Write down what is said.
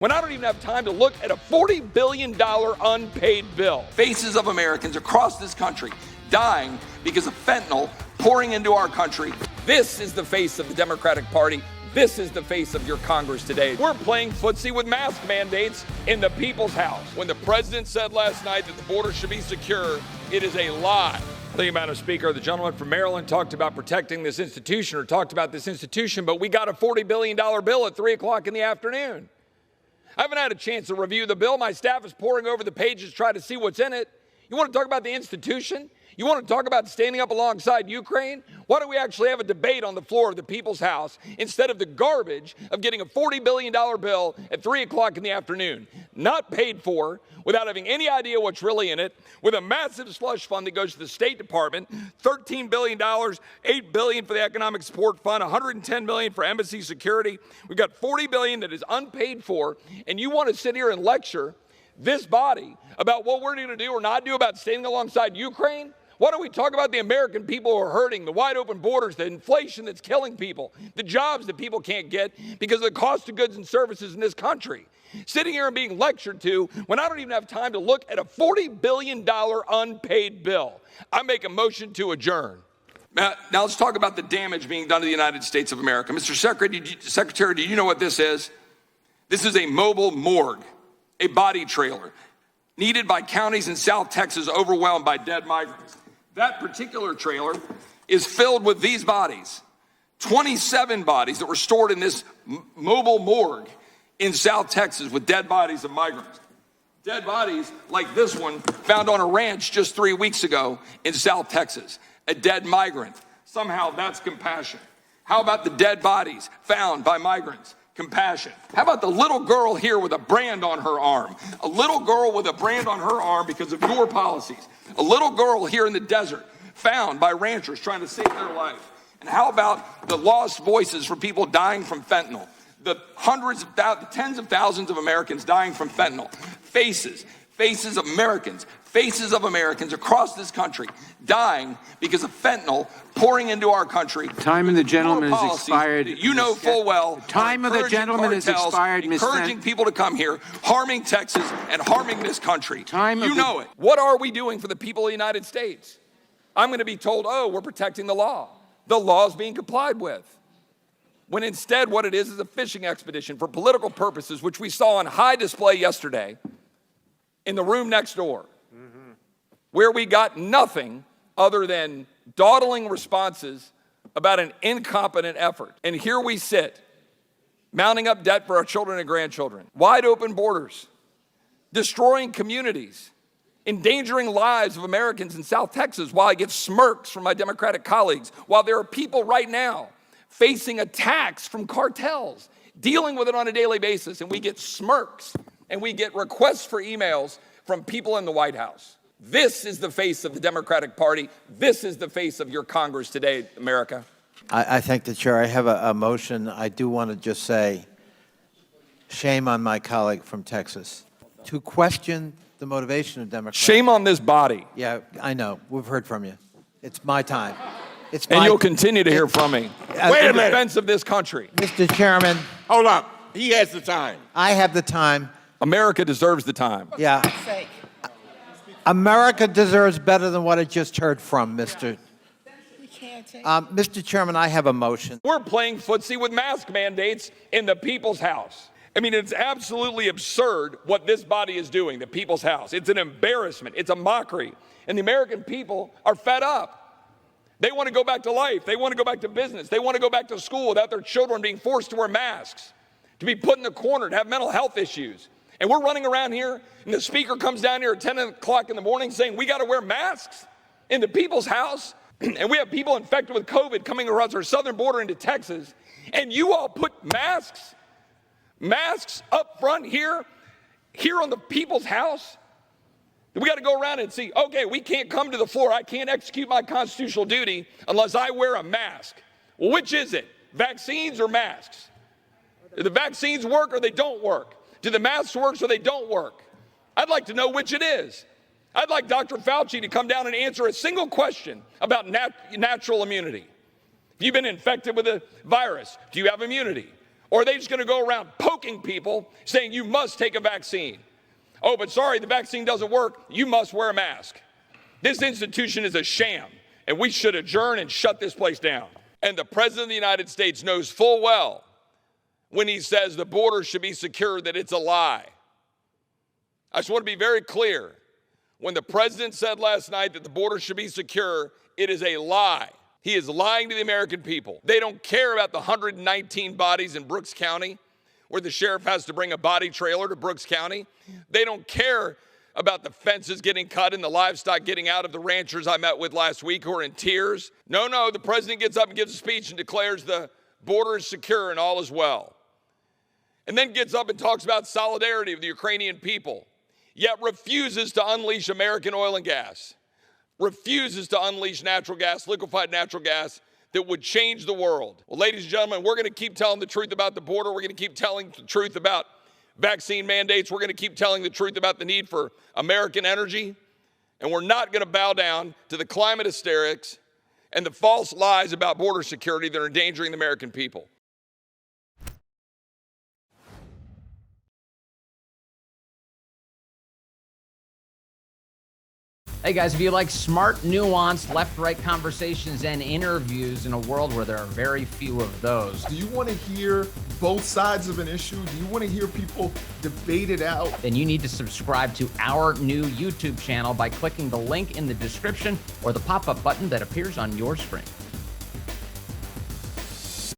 when I don't even have time to look at a $40 billion unpaid bill. Faces of Americans across this country dying because of fentanyl pouring into our country. This is the face of the Democratic Party. This is the face of your Congress today. We're playing footsie with mask mandates in the people's house. When the president said last night that the border should be secure, it is a lie. Think about it, Speaker. The gentleman from Maryland talked about protecting this institution or talked about this institution, but we got a $40 billion bill at 3 o'clock in the afternoon. I haven't had a chance to review the bill. My staff is poring over the pages trying to see what's in it. You want to talk about the institution? You want to talk about standing up alongside Ukraine? Why don't we actually have a debate on the floor of the People's House instead of the garbage of getting a $40 billion bill at 3 o'clock in the afternoon, not paid for, without having any idea what's really in it, with a massive slush fund that goes to the State Department, $13 billion, $8 billion for the Economic Support Fund, $110 million for embassy security. We've got $40 billion that is unpaid for, and you want to sit here and lecture this body about what we're going to do or not do about standing alongside Ukraine? Why don't we talk about the American people who are hurting, the wide open borders, the inflation that's killing people, the jobs that people can't get because of the cost of goods and services in this country? Sitting here and being lectured to when I don't even have time to look at a $40 billion unpaid bill. I make a motion to adjourn. Now let's talk about the damage being done to the United States of America. Mr. Secretary, do you know what this is? This is a mobile morgue, a body trailer, needed by counties in South Texas overwhelmed by dead migrants. That particular trailer is filled with these bodies, 27 bodies that were stored in this mobile morgue in South Texas with dead bodies of migrants. Dead bodies like this one found on a ranch just 3 weeks ago in South Texas, a dead migrant. Somehow that's compassion. How about the dead bodies found by migrants? Compassion. How about the little girl here with a brand on her arm? A little girl with a brand on her arm because of your policies. A little girl here in the desert found by ranchers trying to save their life. And how about the lost voices for people dying from fentanyl? The tens of thousands of Americans dying from fentanyl. Faces of Americans across this country dying because of fentanyl pouring into our country. Time of the gentleman has expired. You know full well. Time of the gentleman has expired, Ms. Encouraging people to come here, harming Texas and harming this country. You know it. What are we doing for the people of the United States? I'm going to be told, oh, we're protecting the law. The law is being complied with. When instead what it is a fishing expedition for political purposes, which we saw on high display yesterday in the room next door, where we got nothing other than dawdling responses about an incompetent effort. And here we sit, mounting up debt for our children and grandchildren, wide open borders, destroying communities, endangering lives of Americans in South Texas while I get smirks from my Democratic colleagues, while there are people right now facing attacks from cartels, dealing with it on a daily basis, and we get smirks and we get requests for emails from people in the White House. This is the face of the Democratic Party. This is the face of your Congress today, America. I thank the chair. I have a motion. I do want to just say, shame on my colleague from Texas. To question the motivation of Democrats. Shame on this body. Yeah, I know. We've heard from you. It's my time. And you'll continue to hear from me. Wait a in minute. defense of this country. Mr. Chairman. Hold up. He has the time. I have the time. America deserves the time. Yeah. America deserves better than what I just heard from, Mr. Mr. Chairman, I have a motion. We're playing footsie with mask mandates in the People's House. I mean, it's absolutely absurd what this body is doing, the People's House. It's an embarrassment. It's a mockery. And the American people are fed up. They want to go back to life. They want to go back to business. They want to go back to school without their children being forced to wear masks, to be put in the corner, to have mental health issues. And we're running around here, and the speaker comes down here at 10 o'clock in the morning saying we got to wear masks in the People's House, and we have people infected with COVID coming across our southern border into Texas, and you all put masks up front here on the People's House? We got to go around and see, okay, we can't come to the floor. I can't execute my constitutional duty unless I wear a mask. Well, which is it? Vaccines or masks? Do the vaccines work or they don't work? Do the masks work or they don't work? I'd like to know which it is. I'd like Dr. Fauci to come down and answer a single question about natural immunity. If you've been infected with a virus, do you have immunity? Or are they just going to go around poking people saying you must take a vaccine? Oh, but sorry, the vaccine doesn't work. You must wear a mask. This institution is a sham, and we should adjourn and shut this place down. And the President of the United States knows full well when he says the border should be secure that it's a lie. I just want to be very clear. When the President said last night that the border should be secure, it is a lie. He is lying to the American people. They don't care about the 119 bodies in Brooks County, where the sheriff has to bring a body trailer to Brooks County. They don't care about the fences getting cut and the livestock getting out of the ranchers I met with last week who are in tears. No, the president gets up and gives a speech and declares the border is secure and all is well. And then gets up and talks about solidarity of the Ukrainian people, yet refuses to unleash American oil and gas, refuses to unleash natural gas, liquefied natural gas, that would change the world. Well, ladies and gentlemen, we're going to keep telling the truth about the border. We're going to keep telling the truth about vaccine mandates. We're going to keep telling the truth about the need for American energy. And we're not going to bow down to the climate hysterics and the false lies about border security that are endangering the American people. Hey guys, if you like smart, nuanced, left-right conversations and interviews in a world where there are very few of those, do you want to hear both sides of an issue? Do you want to hear people debate it out? then you need to subscribe to our new YouTube channel by clicking the link in the description or the pop-up button that appears on your screen.